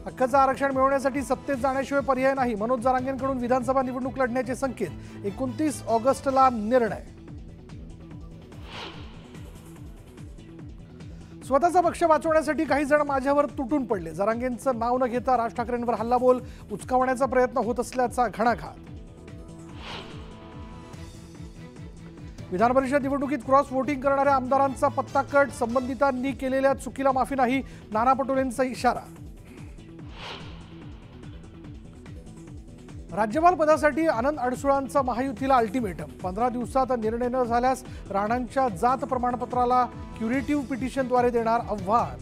हक्काचं आरक्षण मिळवण्यासाठी सत्तेत जाण्याशिवाय पर्याय नाही. मनोज जरांगेंकडून विधानसभा निवडणूक लढण्याचे संकेत. 29 ऑगस्टला निर्णय. स्वतःचा पक्ष वाचवण्यासाठी काही जण माझ्यावर तुटून पडले. जरांगेंचं नाव न घेता राज ठाकरेंवर हल्लाबोल उचकावण्याचा प्रयत्न होत असल्याचा घणाघात. विधान परिषद निवडणुकीत क्रॉस वोटिंग करणाऱ्या आमदारांचा पत्ता कट. संबंधितांनी केलेल्या चुकीला माफी नाही. नाना पटोलेंचा इशारा. राज्यपाल पदासाठी आनंद अडसुळांचा महायुतीला अल्टिमेटम. 15 दिवसात निर्णय न झाल्यास राणांच्या जात प्रमाणपत्राला क्युरेटिव्ह पिटिशनद्वारे देणार आव्हान.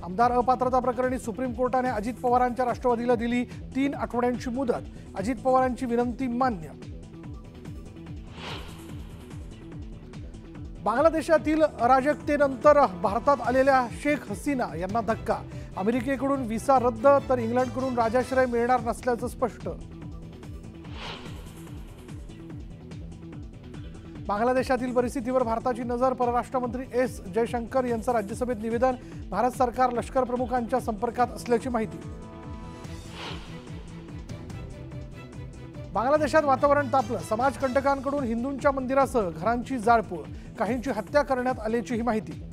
आमदार अपात्रता प्रकरणी सुप्रीम कोर्टाने अजित पवारांच्या राष्ट्रवादीला दिली 3 आठवड्यांची मुदत. अजित पवारांची विनंती मान्य. बांगलादेशातील अराजकतेनंतर भारतात आलेल्या शेख हसीना यांना धक्का. अमेरिकेकडून व्हिसा रद्द तर इंग्लंडकडून राजाश्रय मिळणार नसल्याचं स्पष्ट. बांगलादेशातील परिस्थितीवर भारताची नजर. परराष्ट्र मंत्री एस जयशंकर यांचं राज्यसभेत निवेदन. भारत सरकार लष्कर प्रमुखांच्या संपर्कात असल्याची माहिती. बांगलादेशात वातावरण तापलं. समाजकंटकांकडून हिंदूंच्या मंदिरासह घरांची जाळपोळ. काहींची हत्या करण्यात आल्याची माहिती.